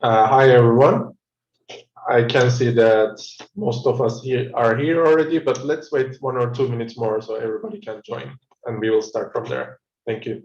Hi everyone. I can see that most of us are here already, but let's wait 1 or 2 minutes more so everybody can join, and we will start from there. Thank you.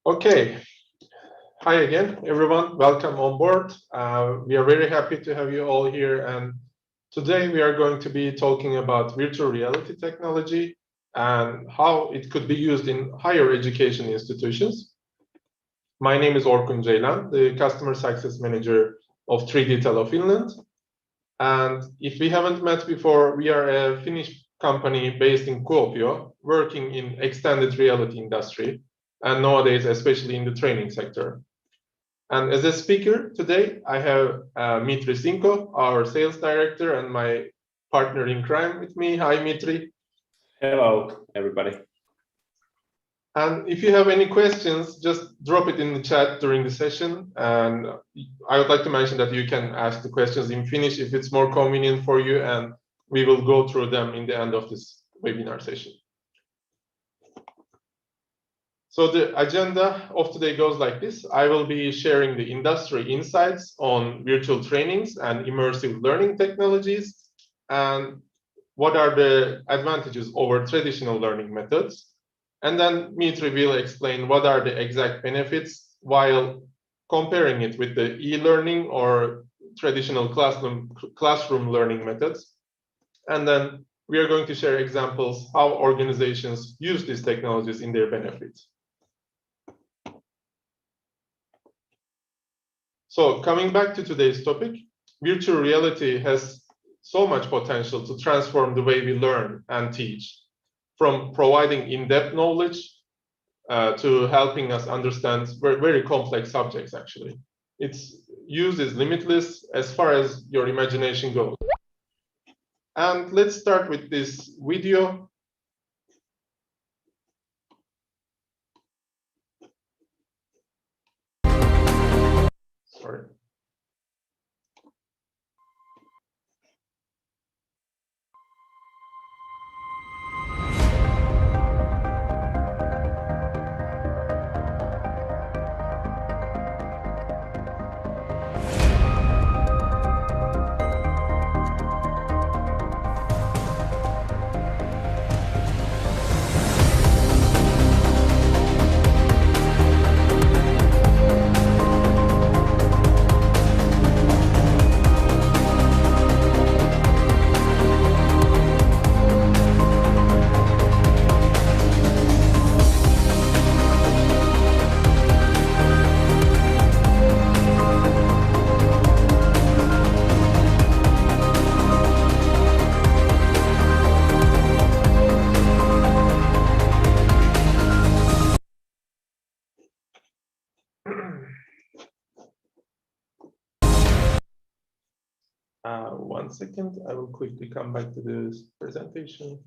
Okay. Hi again, everyone. Welcome on board. We are very happy to have you all here. And today we are going to be talking about virtual reality technology and how it could be used in higher education institutions. My name is Orkun Ceylan, the Customer Success Manager of 3D Telo Finland. And if we haven't met before, we are a Finnish company based in Kuopio, working in extended reality industry, and nowadays, especially in the training sector. And as a speaker today, I have Mitri Sinko, our sales director, and my partner in crime with me. Hi, Mitri. Hello, everybody. And if you have any questions, just drop it in the chat during the session. And I would like to mention that you can ask the questions in Finnish if it's more convenient for you, and we will go through them in the end of this webinar session. So the agenda of today goes like this. I will be sharing the industry insights on virtual trainings and immersive learning technologies, and what are the advantages over traditional learning methods. And then Mitri will explain what are the exact benefits while comparing it with the e-learning or traditional classroom learning methods. And then we are going to share examples how organizations use these technologies in their benefits. So coming back to today's topic, virtual reality has so much potential to transform the way we learn and teach, from providing in-depth knowledge to helping us understand very complex subjects, actually. Its use is limitless as far as your imagination goes. And let's start with this video. Sorry. One second, I will quickly come back to this presentation.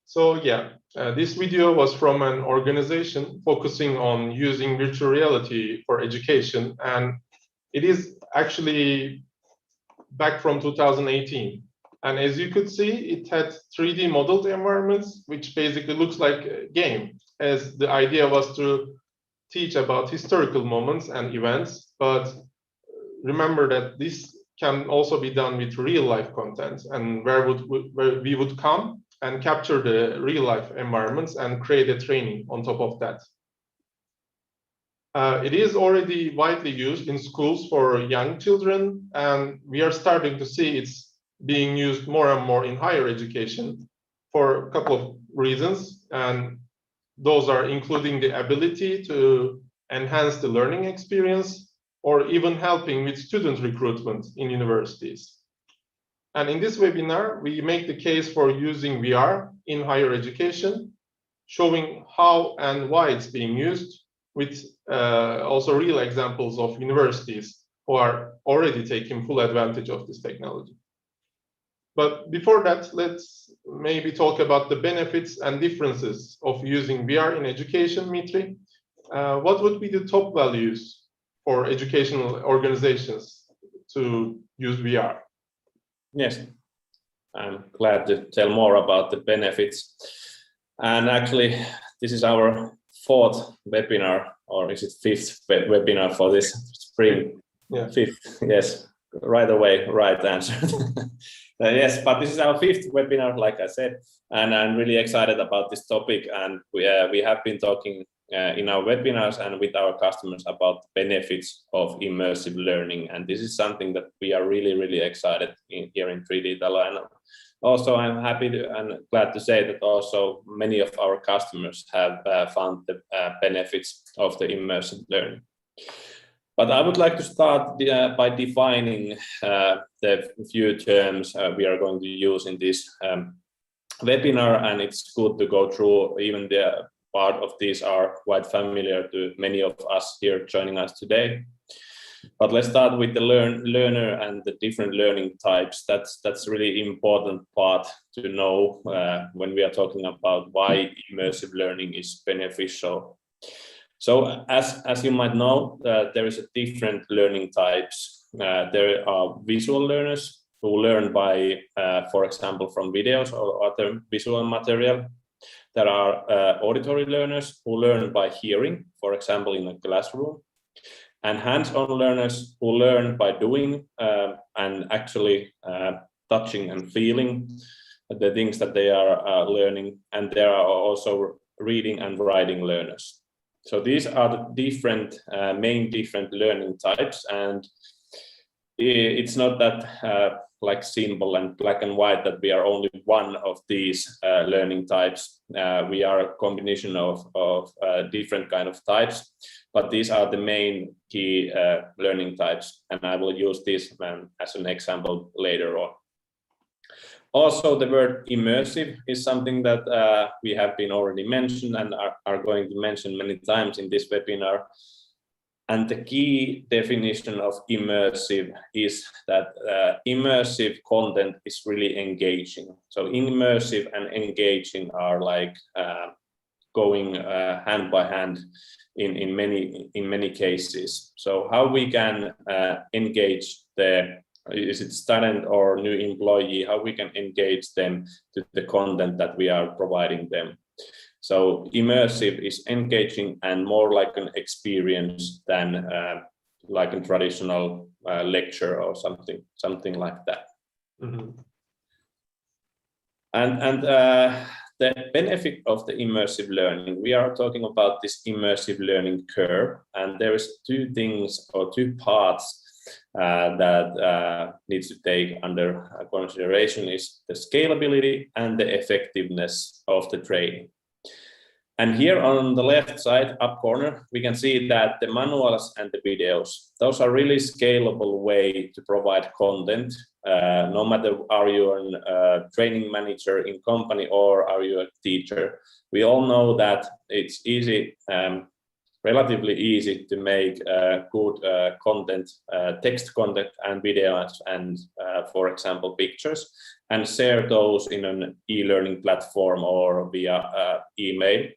So yeah, this video was from an organization focusing on using virtual reality for education, and it is actually back from 2018. And as you could see, it had 3D modeled environments, which basically looks like a game, as the idea was to teach about historical moments and events, but remember that this can also be done with real life content, and where we would come and capture the real life environments and create a training on top of that. It is already widely used in schools for young children, and we are starting to see it's being used more and more in higher education for a couple of reasons. And those are including the ability to enhance the learning experience or even helping with student recruitment in universities. And in this webinar, we make the case for using VR in higher education, showing how and why it's being used, with also real examples of universities who are already taking full advantage of this technology. But before that, let's maybe talk about the benefits and differences of using VR in education, Mitri. What would be the top values for educational organizations to use VR? Yes, I'm glad to tell more about the benefits. And actually, this is our fourth webinar, or is it fifth webinar for this spring? Yeah. Fifth, yes, right away, right answer. Yes, but this is our fifth webinar, like I said, and I'm really excited about this topic. And we have been talking in our webinars and with our customers about the benefits of immersive learning. And this is something that we are really excited here in 3D Talo. And also, I'm happy and glad to say that also many of our customers have found the benefits of the immersive learning. But I would like to start by defining the few terms we are going to use in this webinar, and it's good to go through. Even the part of these are quite familiar to many of us here joining us today. But let's start with the learner and the different learning types. That's really important part to know when we are talking about why immersive learning is beneficial. So as you might know, there is a different learning types. There are visual learners who learn by, for example, from videos or other visual material. There are auditory learners who learn by hearing, for example, in a classroom. And hands-on learners who learn by doing and actually touching and feeling the things that they are learning. And there are also reading and writing learners. So these are the different main different learning types, and it's not that like simple and black and white that we are only one of these learning types. We are a combination of different kind of types, but these are the main key learning types, and I will use this as an example later on. Also, the word immersive is something that we have been already mentioned and are going to mention many times in this webinar. And the key definition of immersive is that immersive content is really engaging. So immersive and engaging are like going hand by hand in many cases. So how we can engage the is it student or new employee, how we can engage them to the content that we are providing them. So immersive is engaging and more like an experience than like a traditional lecture or something like that. Mm-hmm. And the benefit of the immersive learning, we are talking about this immersive learning curve, and there is two things or two parts that needs to take under consideration is the scalability and the effectiveness of the training. And here on the left side up corner, we can see that the manuals and the videos, those are really scalable way to provide content. No matter are you a training manager in company or are you a teacher, we all know that it's easy, relatively easy to make good content, text content and videos and, for example, pictures, and share those in an e-learning platform or via email.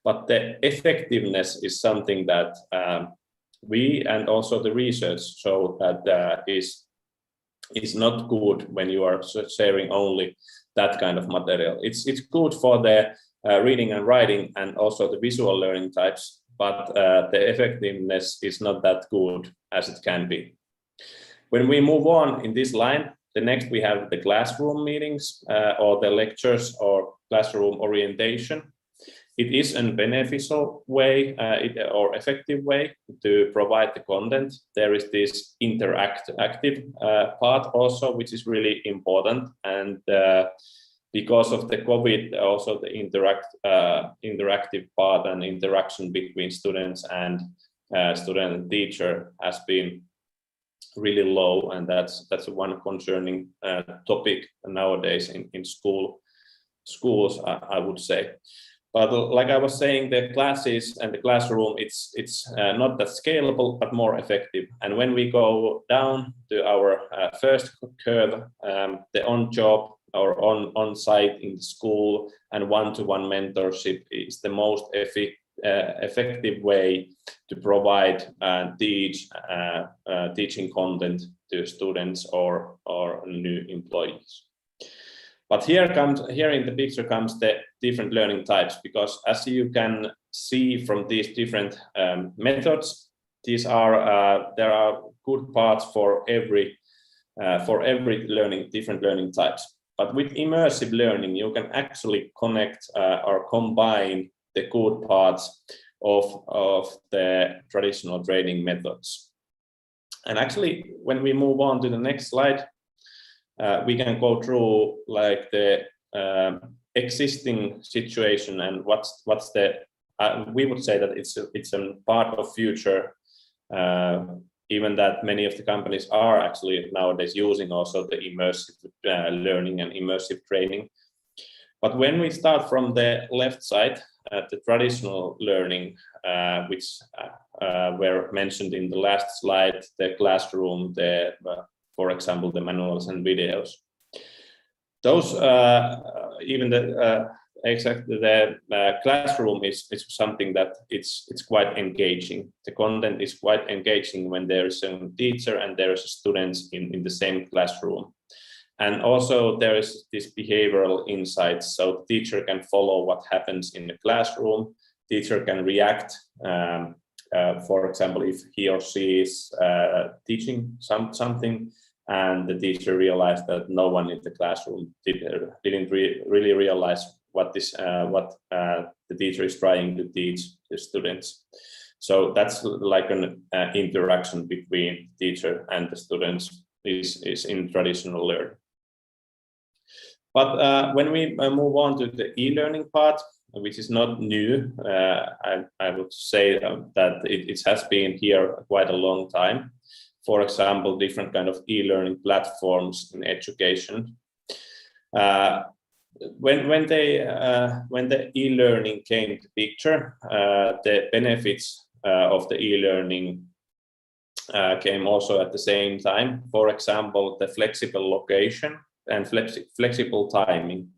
But the effectiveness is something that we and also the research show that is not good when you are sharing only that kind of material. It's good for the reading and writing and also the visual learning types, but the effectiveness is not that good as it can be. When we move on in this line, the next we have the classroom meetings or the lectures or classroom orientation. It is a beneficial way or effective way to provide the content. There is this interactive part also, which is really important. And because of the COVID, also the interactive part and interaction between students and student and teacher has been really low, and that's one concerning topic nowadays in schools, I would say. But like I was saying, the classes and the classroom, it's not that scalable, but more effective. And when we go down to our first curve, the on-job or on-site in the school and one-to-one mentorship is the most effective way to provide and teach teaching content to students or new employees. But here in the picture comes the different learning types, because as you can see from these different methods, there are good parts for every different learning types. But with immersive learning, you can actually connect or combine the good parts of the traditional training methods. And actually, when we move on to the next slide, we can go through like the existing situation and what's the we would say that it's a part of future, even that many of the companies are actually nowadays using also the immersive learning and immersive training. But when we start from the left side, the traditional learning, which were mentioned in the last slide, the classroom, for example, the manuals and videos. Those, even the classroom is something that it's quite engaging. The content is quite engaging when there is a teacher and there is students in the same classroom. And also there is this behavioral insights, so the teacher can follow what happens in the classroom. Teacher can react, for example, if he or she is teaching something, and the teacher realized that no one in the classroom didn't really realize what the teacher is trying to teach the students. So that's like an interaction between teacher and the students is in traditional learning. But when we move on to the e-learning part, which is not new, I would say that it has been here quite a long time. For example, different kind of e-learning platforms in education. When the e-learning came to picture, the benefits of the e-learning came also at the same time. For example, the flexible location and flexible timing.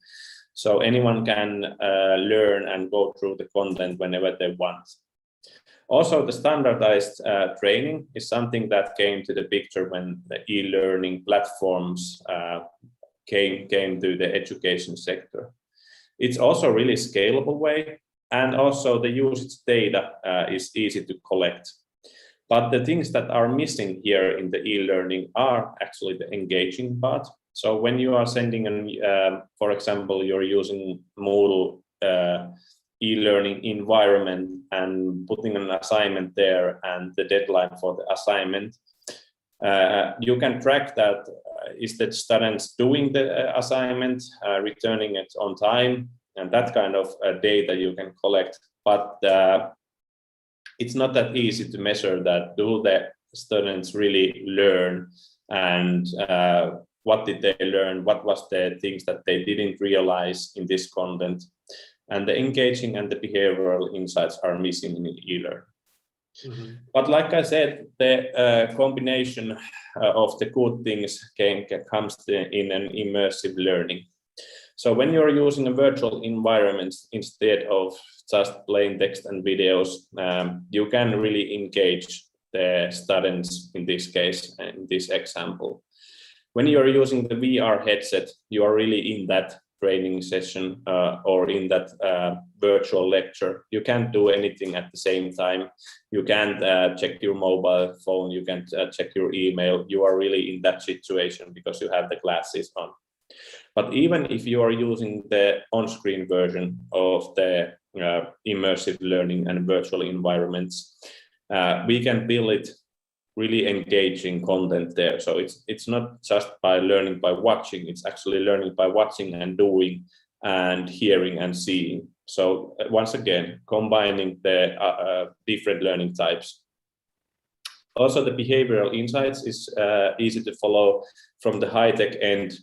So anyone can learn and go through the content whenever they want. Also, the standardized training is something that came to the picture when the e-learning platforms came to the education sector. It's also a really scalable way, and also the usage data is easy to collect. But the things that are missing here in the e-learning are actually the engaging part. So when you are sending, for example, you're using Moodle e-learning environment and putting an assignment there and the deadline for the assignment, you can track that. Is the students doing the assignment, returning it on time, and that kind of data you can collect. But it's not that easy to measure that. Do the students really learn, and what did they learn? What was the things that they didn't realize in this content? And the engaging and the behavioral insights are missing in e-learning. Mm-hmm. But like I said, the combination of the good things comes in an immersive learning. So when you're using a virtual environment instead of just plain text and videos, you can really engage the students in this case, in this example. When you're using the VR headset, you are really in that training session or in that virtual lecture, you can't do anything at the same time. You can't check your mobile phone, you can't check your email. You are really in that situation because you have the glasses on. But even if you are using the on-screen version of the immersive learning and virtual environments, we can build it really engaging content there. So it's not just by learning by watching, it's actually learning by watching and doing and hearing and seeing. So once again, combining the different learning types. Also, the behavioral insights is easy to follow from the high-tech end.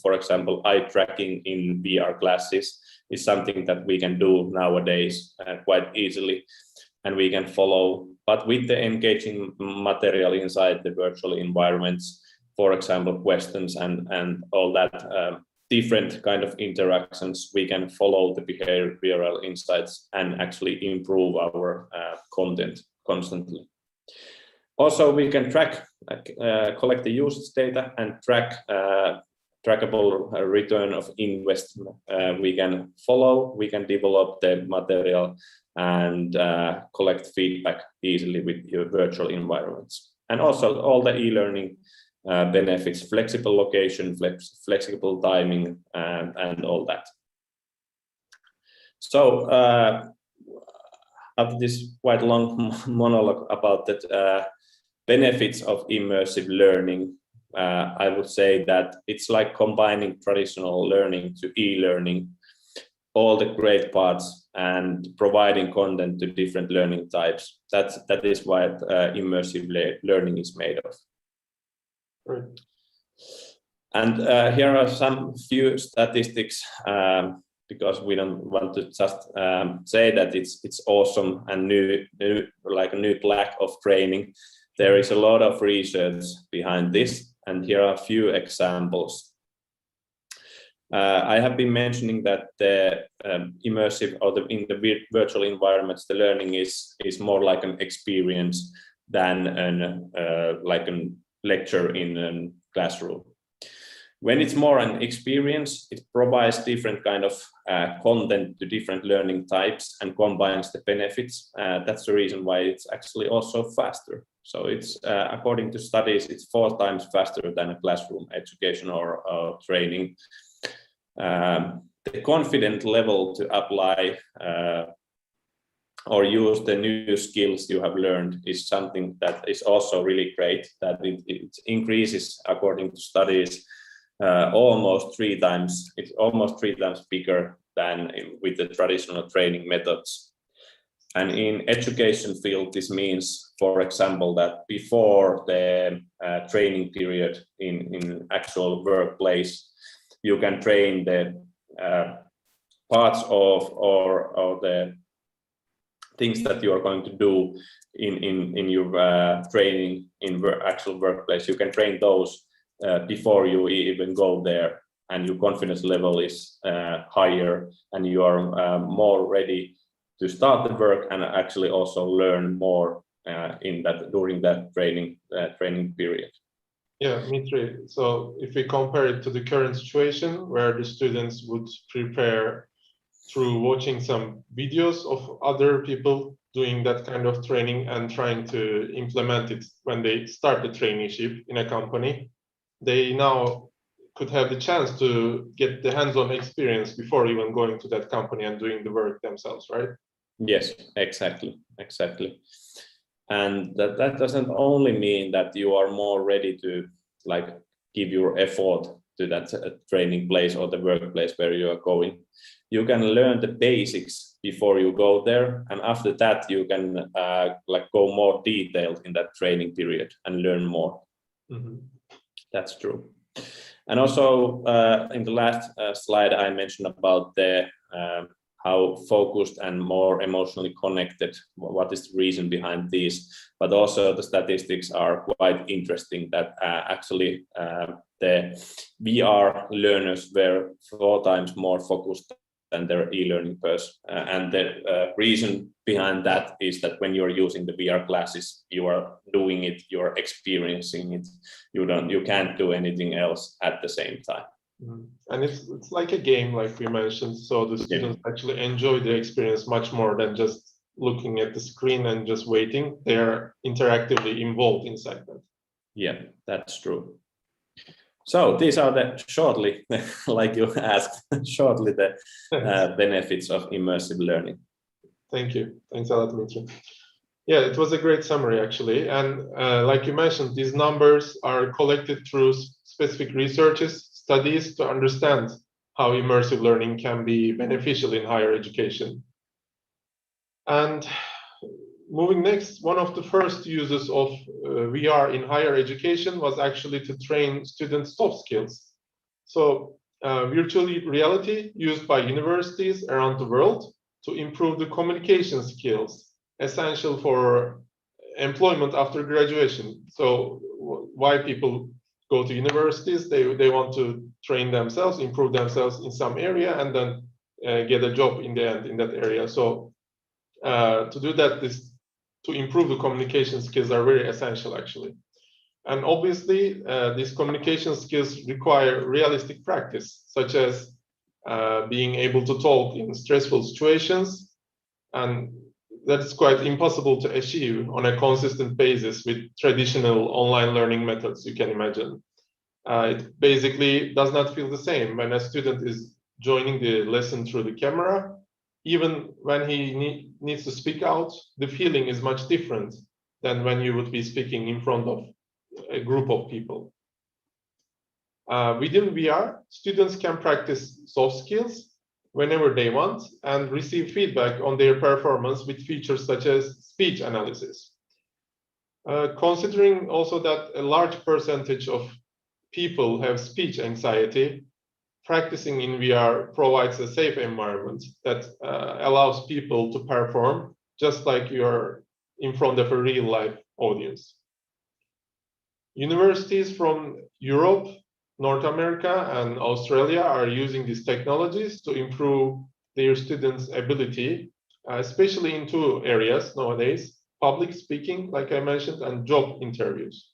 For example, eye tracking in VR glasses is something that we can do nowadays quite easily, and we can follow. But with the engaging material inside the virtual environments, for example, questions and all that different kind of interactions, we can follow the behavioral insights and actually improve our content constantly. Also, we can track, collect the usage data and track trackable return of investment. We can follow, we can develop the material and collect feedback easily with your virtual environments. And also all the e-learning benefits, flexible location, flexible timing, and all that. So after this quite long monologue about the benefits of immersive learning, I would say that it's like combining traditional learning to e-learning, all the great parts, and providing content to different learning types. That is what immersive learning is made of. Right. And here are some few statistics, because we don't want to just say that it's awesome and new, like a new black of training. There is a lot of research behind this, and here are a few examples. I have been mentioning that the immersive or in the virtual environments, the learning is more like an experience than like a lecture in a classroom. When it's more an experience, it provides different kind of content to different learning types and combines the benefits. That's the reason why it's actually also faster. So it's according to studies, it's 4 times faster than a classroom education or training. The confidence level to apply or use the new skills you have learned is something that is also really great, that it increases according to studies almost 3 times. It's almost 3 times bigger than with the traditional training methods. And in education field, this means, for example, that before the training period in actual workplace, you can train the parts of or the things that you are going to do in your training in actual workplace. You can train those before you even go there, and your confidence level is higher, and you are more ready to start the work and actually also learn more in that during that training period. Yeah, Mitri. So if we compare it to the current situation where the students would prepare through watching some videos of other people doing that kind of training and trying to implement it when they start the traineeship in a company, they now could have the chance to get the hands-on experience before even going to that company and doing the work themselves, right? Yes, exactly. And that doesn't only mean that you are more ready to like give your effort to that training place or the workplace where you are going. You can learn the basics before you go there, and after that you can like go more detailed in that training period and learn more. Mm-hmm. That's true. And also in the last slide I mentioned about the how focused and more emotionally connected, what is the reason behind these, but also the statistics are quite interesting that actually the VR learners were 4 times more focused than their e-learning person. And the reason behind that is that when you're using the VR glasses, you are doing it, you're experiencing it. You can't do anything else at the same time. And it's like a game, like we mentioned, so the students actually enjoy the experience much more than just looking at the screen and just waiting. They are interactively involved inside that. Yeah, that's true. So these are the shortly, like you asked, shortly the benefits of immersive learning. Thank you. Thanks a lot, Dmitry. Yeah, it was a great summary, actually. And like you mentioned, these numbers are collected through specific researches, studies to understand how immersive learning can be beneficial in higher education. And moving next, one of the first uses of VR in higher education was actually to train students' soft skills. So virtual reality used by universities around the world to improve the communication skills essential for employment after graduation. So why people go to universities? They want to train themselves, improve themselves in some area, and then get a job in the end in that area. So to do that, to improve the communication skills are very essential, actually. And obviously, these communication skills require realistic practice, such as being able to talk in stressful situations. And that's quite impossible to achieve on a consistent basis with traditional online learning methods, you can imagine. It basically does not feel the same when a student is joining the lesson through the camera. Even when he needs to speak out, the feeling is much different than when you would be speaking in front of a group of people. Within VR, students can practice soft skills whenever they want and receive feedback on their performance with features such as speech analysis. Considering also that a large percentage of people have speech anxiety, practicing in VR provides a safe environment that allows people to perform just like you're in front of a real life audience. Universities from Europe, North America, and Australia are using these technologies to improve their students' ability, especially in two areas nowadays: public speaking, like I mentioned, and job interviews.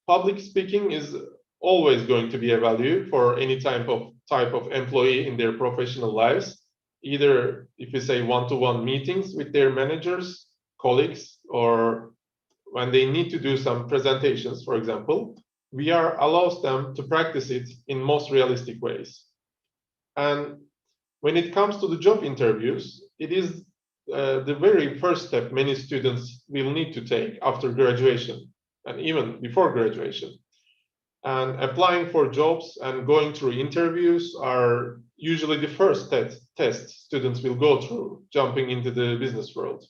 Public speaking is always going to be a value for any type of employee in their professional lives, either if we say one-to-one meetings with their managers, colleagues, or when they need to do some presentations, for example. VR allows them to practice it in most realistic ways. And when it comes to the job interviews, it is the very first step many students will need to take after graduation and even before graduation. And applying for jobs and going through interviews are usually the first test students will go through jumping into the business world.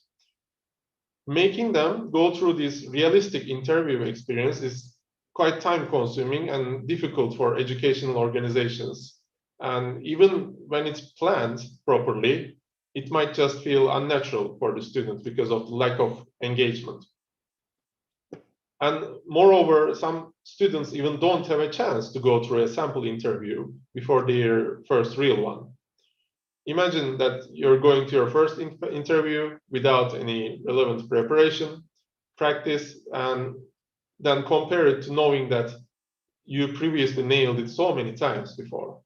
Making them go through this realistic interview experience is quite time-consuming and difficult for educational organizations. And even when it's planned properly, it might just feel unnatural for the students because of the lack of engagement. And moreover, some students even don't have a chance to go through a sample interview before their first real one. Imagine that you're going to your first interview without any relevant preparation, practice, and then compare it to knowing that you previously nailed it so many times before.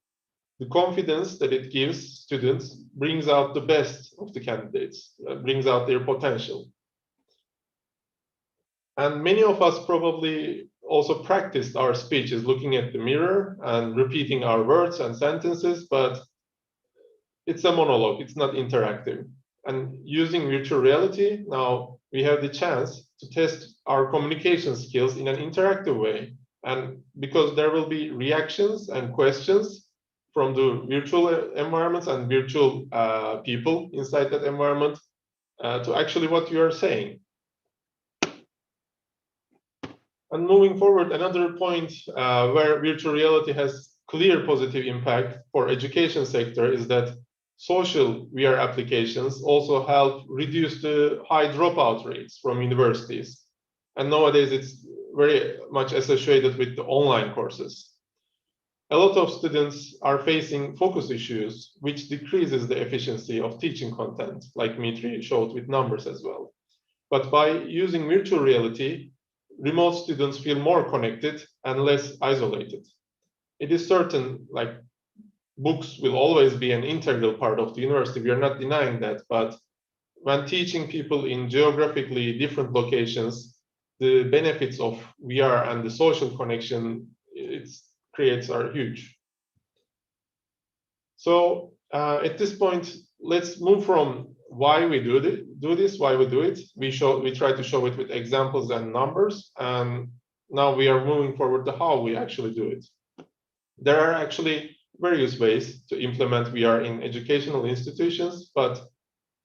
The confidence that it gives students brings out the best of the candidates, brings out their potential. And many of us probably also practiced our speeches looking at the mirror and repeating our words and sentences, but it's a monologue, it's not interactive. And using virtual reality, now we have the chance to test our communication skills in an interactive way. And because there will be reactions and questions from the virtual environments and virtual people inside that environment to actually what you are saying. And moving forward, another point where virtual reality has clear positive impact for education sector is that social VR applications also help reduce the high dropout rates from universities. And nowadays it's very much associated with the online courses. A lot of students are facing focus issues, which decreases the efficiency of teaching content, like Dmitry showed with numbers as well. But by using virtual reality, remote students feel more connected and less isolated. it is certain, like, books will always be an integral part of the university. We are not denying that, but when teaching people in geographically different locations, the benefits of VR and the social connection it creates are huge. So at this point, let's move from why we do this, why we do it. We try to show it with examples and numbers, and now we are moving forward to how we actually do it. There are actually various ways to implement VR in educational institutions, but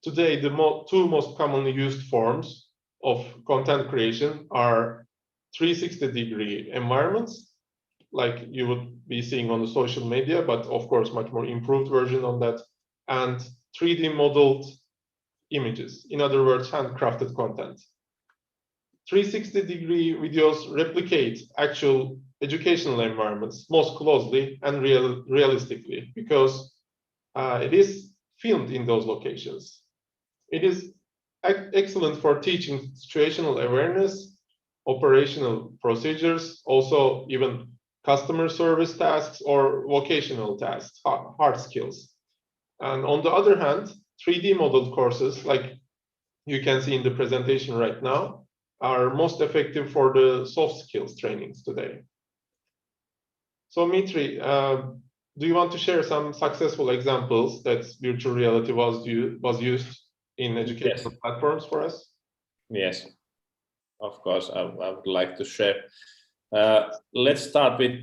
today the two most commonly used forms of content creation are 360-degree environments, like you would be seeing on the social media, but of course much more improved version on that, and 3D modeled images, in other words, handcrafted content. 360-degree videos replicate actual educational environments most closely and realistically, because it is filmed in those locations. It is excellent for teaching situational awareness, operational procedures, also even customer service tasks or vocational tasks, hard skills. And on the other hand, 3D modeled courses, like you can see in the presentation right now, are most effective for the soft skills trainings today. So Mitri, do you want to share some successful examples that virtual reality was used in educational platforms for us? Yes, of course, I would like to share. Let's start with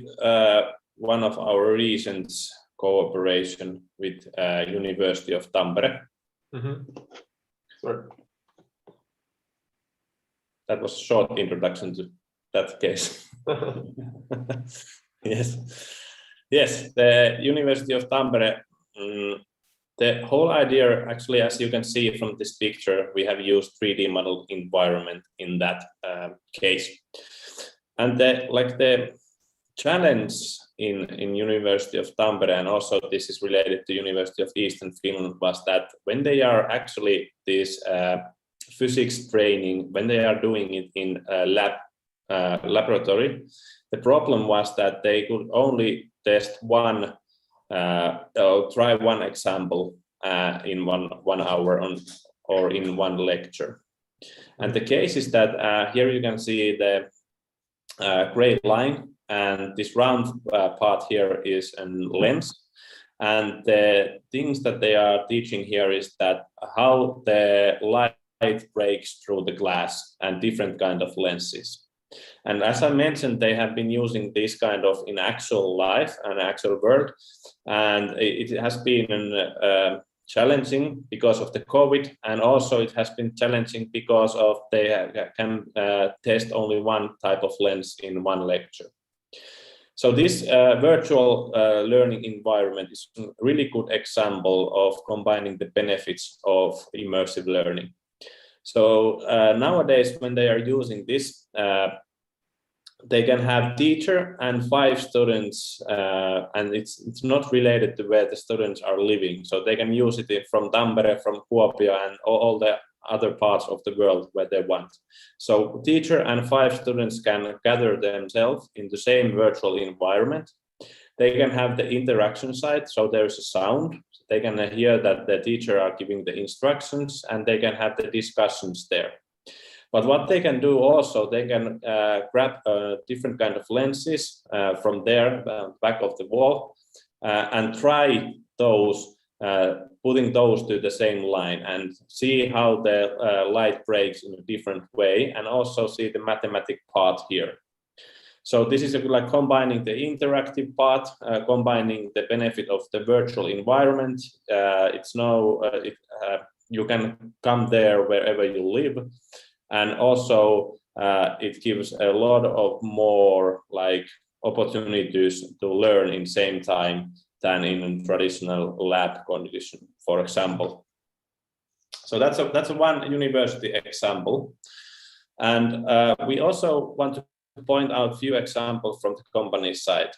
one of our recent cooperation with University of Tampere. Sorry. That was a short introduction to that case. Yes, the University of Tampere. The whole idea, actually, as you can see from this picture, we have used 3D model environment in that case. And the challenge in University of Tampere, and also this is related to University of Eastern Finland, was that when they are actually this physics training, when they are doing it in a laboratory, the problem was that they could only test try one example in one hour or in one lecture. And the case is that here you can see the gray line, and this round part here is a lens. And the things that they are teaching here is that how the light breaks through the glass and different kind of lenses. And as I mentioned, they have been using this kind of in actual life and actual world, and it has been challenging because of the COVID, and also it has been challenging because of they can test only one type of lens in one lecture. So this virtual learning environment is a really good example of combining the benefits of immersive learning. So nowadays, when they are using this, they can have teacher and 5 students, and it's not related to where the students are living. So they can use it from Tampere, from Kuopio, and all the other parts of the world where they want. So teacher and 5 students can gather themselves in the same virtual environment. They can have the interaction side, so there's a sound. They can hear that the teacher are giving the instructions, and they can have the discussions there. But what they can do also, they can grab different kind of lenses from there, back of the wall, and try those, putting those to the same line and see how the light breaks in a different way, and also see the mathematic part here. So this is like combining the interactive part, combining the benefit of the virtual environment. You can come there wherever you live. And also it gives a lot of more like opportunities to learn in same time than in a traditional lab condition, for example. So that's one university example. And we also want to point out a few examples from the company side.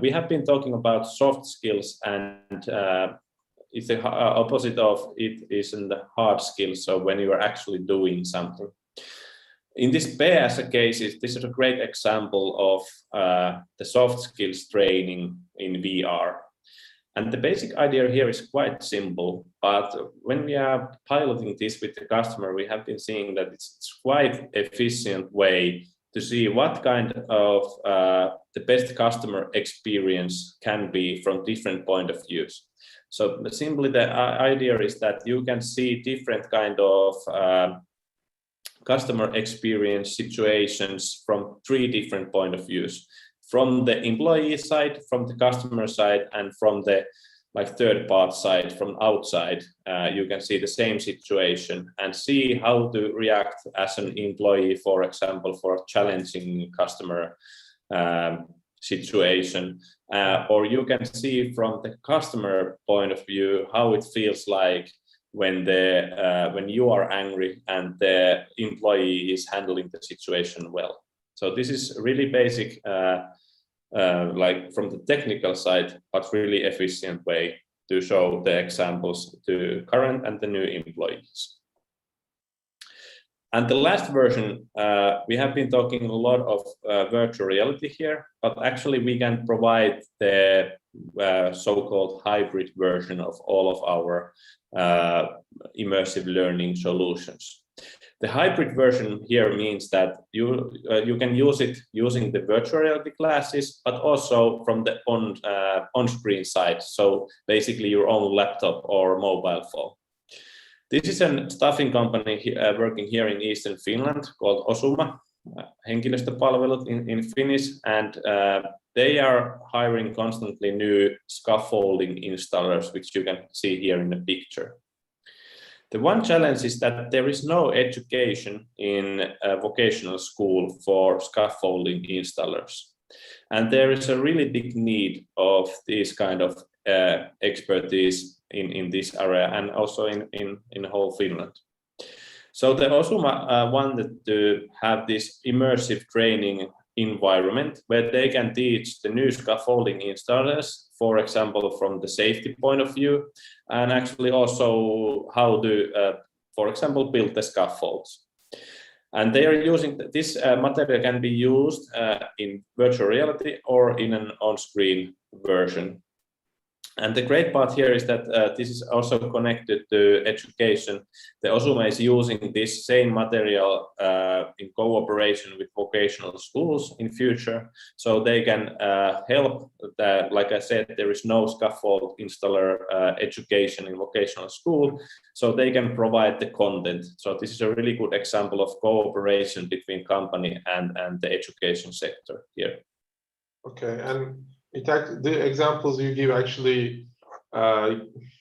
We have been talking about soft skills, and it's the opposite of it is in the hard skills. So when you are actually doing something. In this PS cases, this is a great example of the soft skills training in VR. And the basic idea here is quite simple, but when we are piloting this with the customer, we have been seeing that it's quite efficient way to see what kind of the best customer experience can be from different point of views. So simply the idea is that you can see different kind of customer experience situations from 3 different point of views: from the employee side, from the customer side, and from the third part side, from outside. You can see the same situation and see how to react as an employee, for example, for a challenging customer situation. Or you can see from the customer point of view how it feels like when you are angry and the employee is handling the situation well. So this is really basic, like from the technical side, but really efficient way to show the examples to current and the new employees. And the last version, we have been talking a lot of virtual reality here, but actually we can provide the so-called hybrid version of all of our immersive learning solutions. The hybrid version here means that you can use it using the virtual reality classes, but also from the on-screen side. So basically your own laptop or mobile phone. This is a staffing company working here in Eastern Finland called Osuma, henkilöstöpalvelut in Finnish, and they are hiring constantly new scaffolding installers, which you can see here in the picture. The one challenge is that there is no education in a vocational school for scaffolding installers. And there is a really big need of this kind of expertise in this area and also in whole Finland. So the Osuma wanted to have this immersive training environment where they can teach the new scaffolding installers, for example, from the safety point of view, and actually also how to, for example, build the scaffolds. And they are using this material can be used in virtual reality or in an on-screen version. And the great part here is that this is also connected to education. The Osuma is using this same material in cooperation with vocational schools in future, so they can help. Like I said, there is no scaffold installer education in vocational school, so they can provide the content. So this is a really good example of cooperation between company and the education sector here. Okay, and the examples you give actually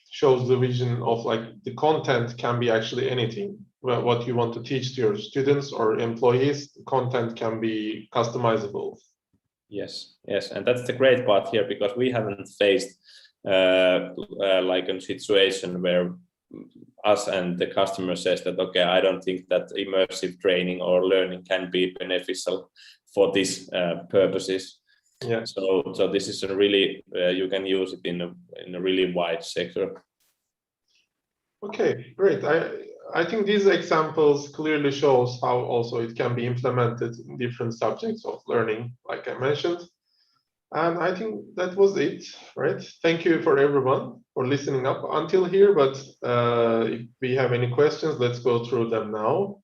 shows the vision of like the content can be actually anything. What you want to teach to your students or employees, the content can be customizable. Yes, and that's the great part here, because we haven't faced like a situation where us and the customer says that, okay, I don't think that immersive training or learning can be beneficial for these purposes. Yeah. So this is a really you can use it in a really wide sector. Okay, great. I think these examples clearly shows how also it can be implemented in different subjects of learning, like I mentioned. And I think that was it, right? Thank you for everyone for listening up until here. But if we have any questions, let's go through them now.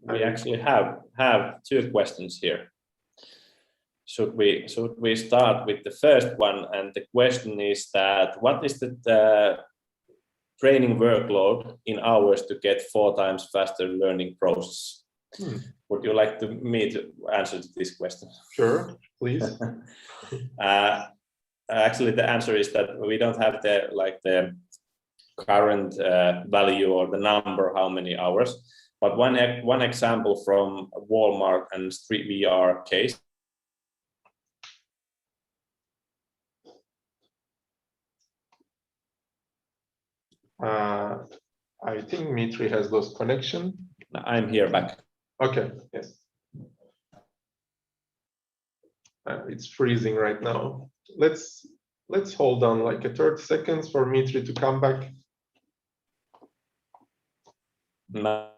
We actually have 2 questions here. Should we start with the first one? And the question is that what is the training workload in hours to get 4 times faster learning process? Would you like me to answer this question? Sure, please. Actually, the answer is that we don't have the current value or the number how many hours. But one example from Walmart and Street VR case. I think Mitri has lost connection. I'm here back. Okay, yes. It's freezing right now. Let's hold on like 30 seconds for Mitri to come back. No.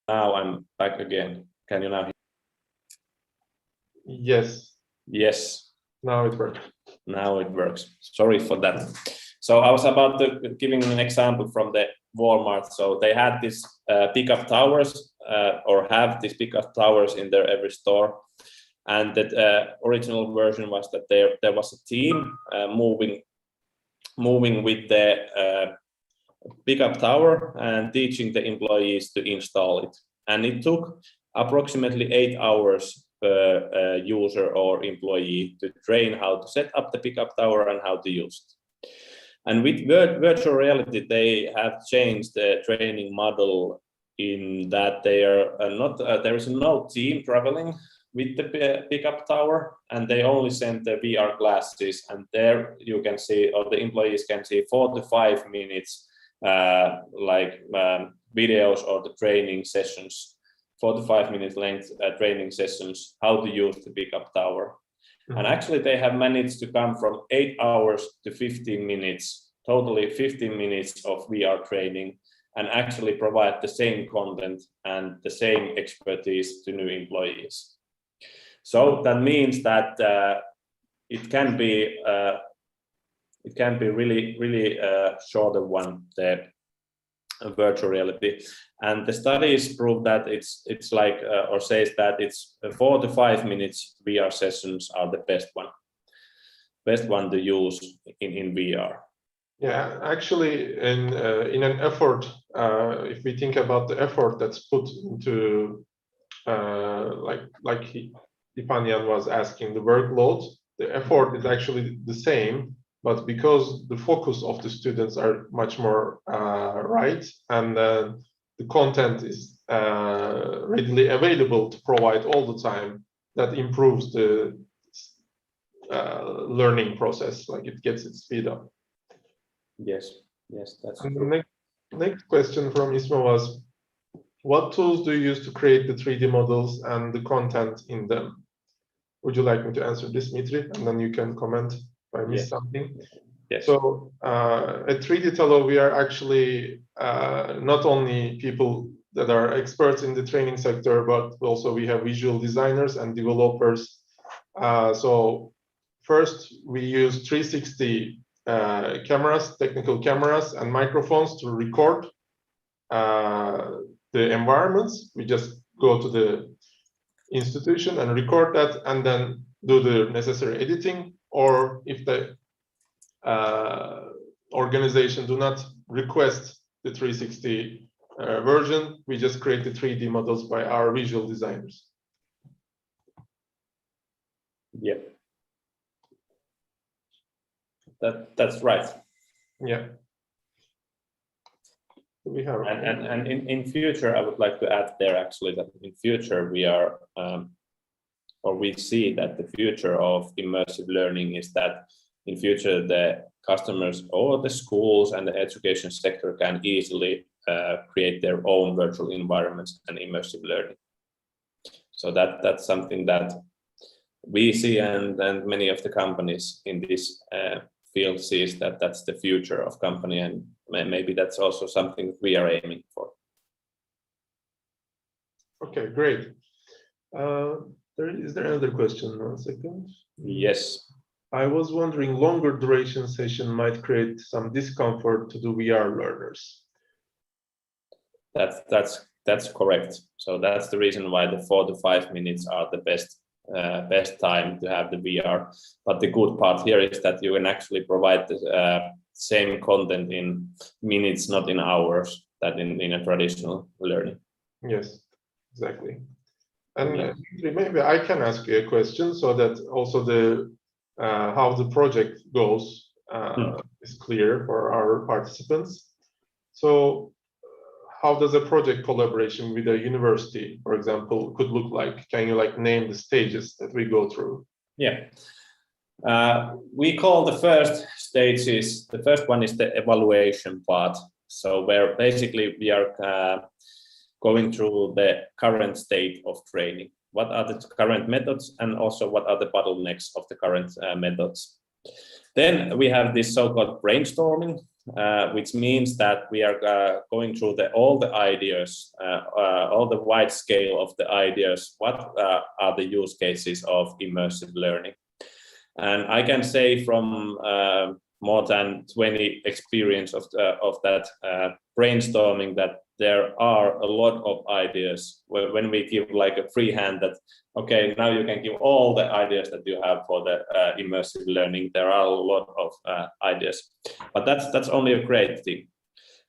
Now I'm back again. Can you now hear? Yes, Yes, now it works. now it works. Sorry for that. So I was about to giving an example from the Walmart. So they had these pickup towers, or have these pickup towers in their every store. And the original version was that there was a team moving with the pickup tower and teaching the employees to install it. And it took approximately 8 hours per user or employee to train how to set up the pickup tower and how to use it. And with virtual reality, they have changed the training model in that they are not there is no team traveling with the pickup tower, and they only send the VR glasses, and there you can see, or the employees can see 4 to 5 minutes videos or the training sessions, 4 to 5 minutes length training sessions, how to use the pickup tower. And actually they have managed to come from 8 hours to 15 minutes, totally 15 minutes of VR training, and actually provide the same content and the same expertise to new employees. So that means that it can be really shorter one, the virtual reality. And the studies prove that it's like or says that it's 4 to 5 minutes VR sessions are the best one to use in VR. Yeah, actually, in an effort, if we think about the effort that's put into, like Ipanyan was asking, the workload, the effort is actually the same, but because the focus of the students are much more right, and the content is readily available to provide all the time, that improves the learning process, like it gets its speed up. Yes, that's and true. The next question from Isma was, what tools do you use to create the 3D models and the content in them? Would you like me to answer this, Dmitry? And then you can comment if I missed something. Yes. So at 3D Tello, we are actually not only people that are experts in the training sector, but also we have visual designers and developers. So first, we use 360 cameras, technical cameras and microphones to record the environments. We just go to the institution and record that and then do the necessary editing, or if the organization do not request the 360 version, we just create the 3D models by our visual designers. Yeah, that's right. Yeah. We have and in future, I would like to add there actually that in future we are or we see that the future of immersive learning is that in future the customers or the schools and the education sector can easily create their own virtual environments and immersive learning. So that's something that we see, and many of the companies in this field sees that that's the future of company, and maybe that's also something we are aiming for. Okay, great. Is there another question? 1 second. Yes. I was wondering, longer duration session might create some discomfort to the VR learners. That's correct. So that's the reason why the 4 to 5 minutes are the best time to have the VR. But the good part here is that you can actually provide the same content in minutes, not in hours, that in a traditional learning. Yes, exactly. And maybe I can ask you a question so that also the how the project goes is clear for our participants. So how does a project collaboration with a university, for example, could look like? Can you name the stages that we go through? Yeah. We call the first stages, the first one is the evaluation part. So where basically we are going through the current state of training. What are the current methods, and also what are the bottlenecks of the current methods? Then we have this so-called brainstorming, which means that we are going through all the ideas, all the wide scale of the ideas. What are the use cases of immersive learning? And I can say from more than 20 experience of that brainstorming that there are a lot of ideas when we give like a free hand that, okay, now you can give all the ideas that you have for the immersive learning. There are a lot of ideas, but that's only a great thing,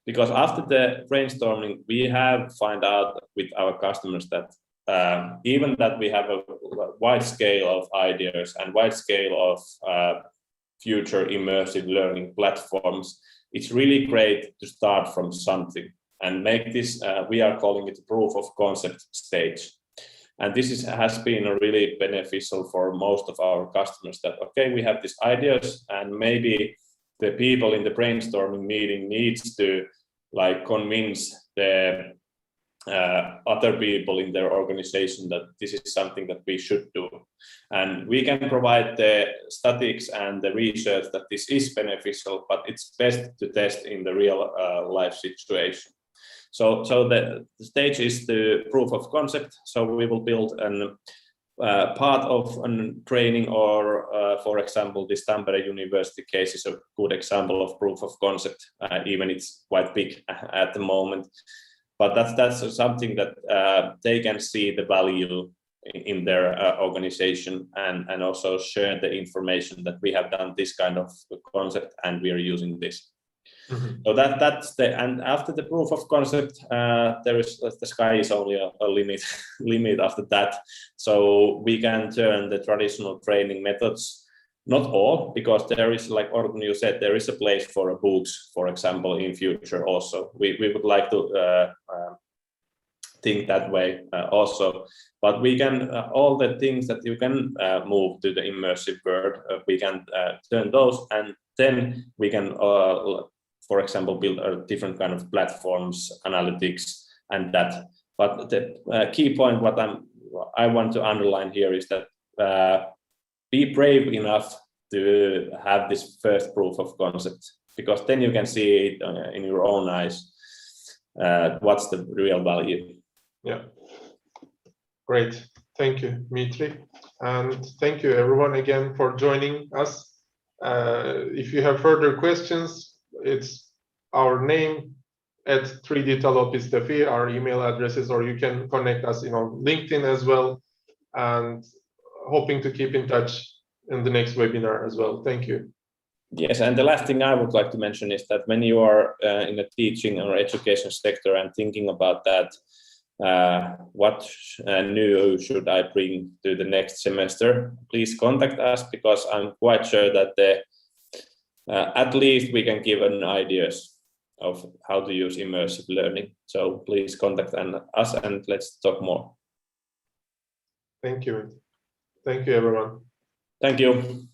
because after the brainstorming, we have find out with our customers that even that we have a wide scale of ideas and wide scale of future immersive learning platforms, it's really great to start from something and make this, we are calling it proof of concept stage. And this has been really beneficial for most of our customers that, okay, we have these ideas and maybe the people in the brainstorming meeting needs to like convince the other people in their organization that this is something that we should do. And we can provide the statistics and the research that this is beneficial, but it's best to test in the real life situation. So the stage is the proof of concept. So we will build an part of a training, or for example, this Tampere University case is a good example of proof of concept, even it's quite big at the moment. But that's something that they can see the value in their organization and also share the information that we have done this kind of concept and we are using this. Mm-hmm. So that's and after the proof of concept, there is the sky is only a limit after that. So we can turn the traditional training methods, not all, because there is, like Orkun, you said, there is a place for books, for example, in future also. We would like to think that way also, but we can all the things that you can move to the immersive world, we can turn those, and then we can for example build different kind of platforms, analytics, and that. But the key point what I want to underline here is that be brave enough to have this first proof of concept, because then you can see it in your own eyes what's the real value. Yeah, great. Thank you, Dmitry. And thank you everyone again for joining us. If you have further questions, it's our name at 3dtalopis.fi, our email addresses, or you can connect us on LinkedIn as well. And hoping to keep in touch in the next webinar as well. Thank you. Yes, and the last thing I would like to mention is that when you are in the teaching or education sector and thinking about that, what new should I bring to the next semester, please contact us, because I'm quite sure that at least we can give an ideas of how to use immersive learning. So please contact us and let's talk more. Thank you. Thank you, everyone. Thank you.